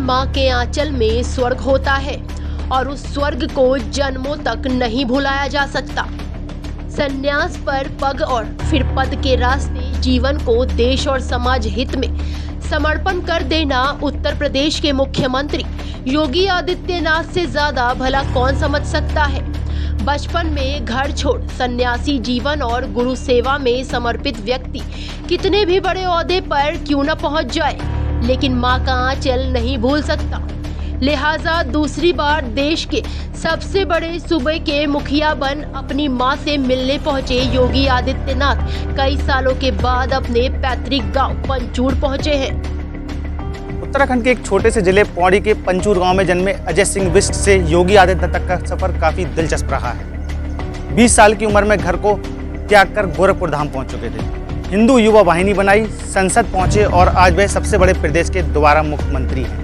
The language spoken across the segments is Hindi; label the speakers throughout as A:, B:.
A: माँ के आंचल में स्वर्ग होता है और उस स्वर्ग को जन्मों तक नहीं भुलाया जा सकता। संन्यास पर पग और फिर पद के रास्ते जीवन को देश और समाज हित में समर्पण कर देना उत्तर प्रदेश के मुख्यमंत्री योगी आदित्यनाथ से ज्यादा भला कौन समझ सकता है। बचपन में घर छोड़ सन्यासी जीवन और गुरु सेवा में समर्पित व्यक्ति कितने भी बड़े ओहदे पर क्यों न पहुंच जाए, लेकिन मां का आंचल नहीं भूल सकता। लिहाजा दूसरी बार देश के सबसे बड़े सूबे के मुखिया बन अपनी मां से मिलने पहुंचे योगी आदित्यनाथ कई सालों के बाद अपने पैतृक गांव पंचूर पहुंचे हैं।
B: उत्तराखंड के एक छोटे से जिले पौड़ी के पंचूर गांव में जन्मे अजय सिंह बिष्ट से योगी आदित्यनाथ तक का सफर काफी दिलचस्प रहा है। 20 साल की उम्र में घर को त्याग कर गोरखपुर धाम पहुंच चुके थे। हिंदू युवा वाहिनी बनाई, संसद पहुंचे और आज वह सबसे बड़े प्रदेश के दोबारा मुख्यमंत्री हैं।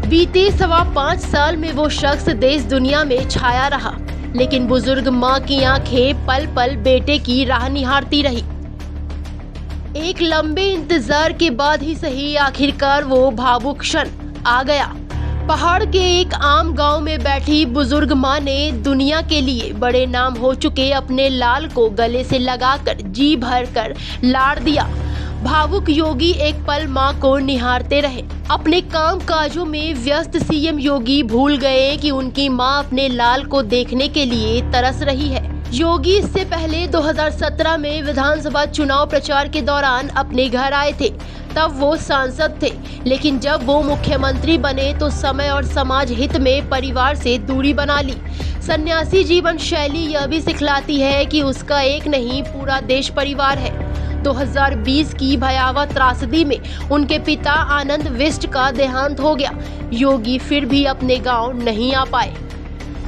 A: बीते 5.25 साल में वो शख्स देश दुनिया में छाया रहा, लेकिन बुजुर्ग मां की आंखें पल पल बेटे की राह निहारती रही। एक लंबे इंतजार के बाद ही सही आखिरकार वो भावुक क्षण आ गया। पहाड़ के एक आम गांव में बैठी बुजुर्ग मां ने दुनिया के लिए बड़े नाम हो चुके अपने लाल को गले से लगाकर जी भर कर लाड़ दिया। भावुक योगी एक पल मां को निहारते रहे। अपने काम काजों में व्यस्त सीएम योगी भूल गए कि उनकी मां अपने लाल को देखने के लिए तरस रही है। योगी इससे पहले 2017 में विधानसभा चुनाव प्रचार के दौरान अपने घर आए थे। तब वो सांसद थे, लेकिन जब वो मुख्यमंत्री बने तो समय और समाज हित में परिवार से दूरी बना ली। सन्यासी जीवन शैली यह भी सिखलाती है कि उसका एक नहीं पूरा देश परिवार है। 2020 की भयावह त्रासदी में उनके पिता आनंद बिष्ट का देहांत हो गया। योगी फिर भी अपने गांव नहीं आ पाए।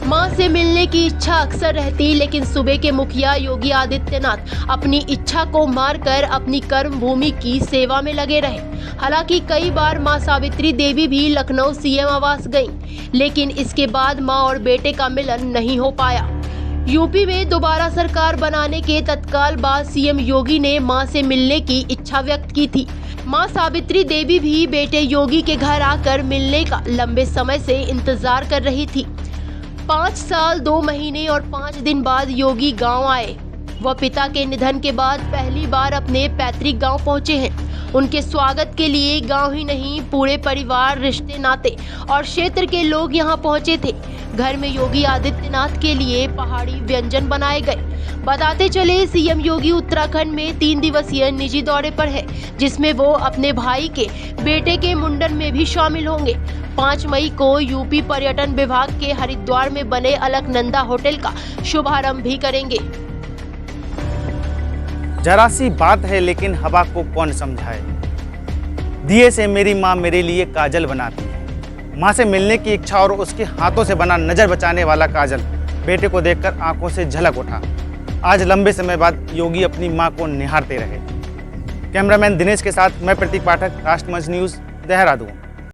A: मां से मिलने की इच्छा अक्सर रहती, लेकिन सूबे के मुखिया योगी आदित्यनाथ अपनी इच्छा को मारकर अपनी कर्म भूमि की सेवा में लगे रहे। हालांकि कई बार मां सावित्री देवी भी लखनऊ सीएम आवास गईं, लेकिन इसके बाद मां और बेटे का मिलन नहीं हो पाया। यूपी में दोबारा सरकार बनाने के तत्काल बाद सीएम योगी ने मां से मिलने की इच्छा व्यक्त की थी। मां सावित्री देवी भी बेटे योगी के घर आकर मिलने का लंबे समय से इंतजार कर रही थी। 5 साल 2 महीने और 5 दिन बाद योगी गांव आए। वह पिता के निधन के बाद पहली बार अपने पैतृक गांव पहुंचे हैं। उनके स्वागत के लिए गांव ही नहीं पूरे परिवार, रिश्ते नाते और क्षेत्र के लोग यहां पहुंचे थे। घर में योगी आदित्यनाथ के लिए पहाड़ी व्यंजन बनाए गए। बताते चले सीएम योगी उत्तराखंड में 3 दिवसीय निजी दौरे पर है, जिसमें वो अपने भाई के बेटे के मुंडन में भी शामिल होंगे। 5 मई को यूपी पर्यटन विभाग के हरिद्वार में बने अलकनंदा होटल का शुभारंभ भी करेंगे।
B: जरा सी बात है लेकिन हवा को कौन समझाए। दिए से मेरी माँ मेरे लिए काजल बनाती है। माँ से मिलने की इच्छा और उसके हाथों से बना नजर बचाने वाला काजल बेटे को देखकर आंखों से झलक उठा। आज लंबे समय बाद योगी अपनी माँ को निहारते रहे। कैमरामैन दिनेश के साथ मैं प्रतीक पाठक, राष्ट्रमंच न्यूज़, देहरादून।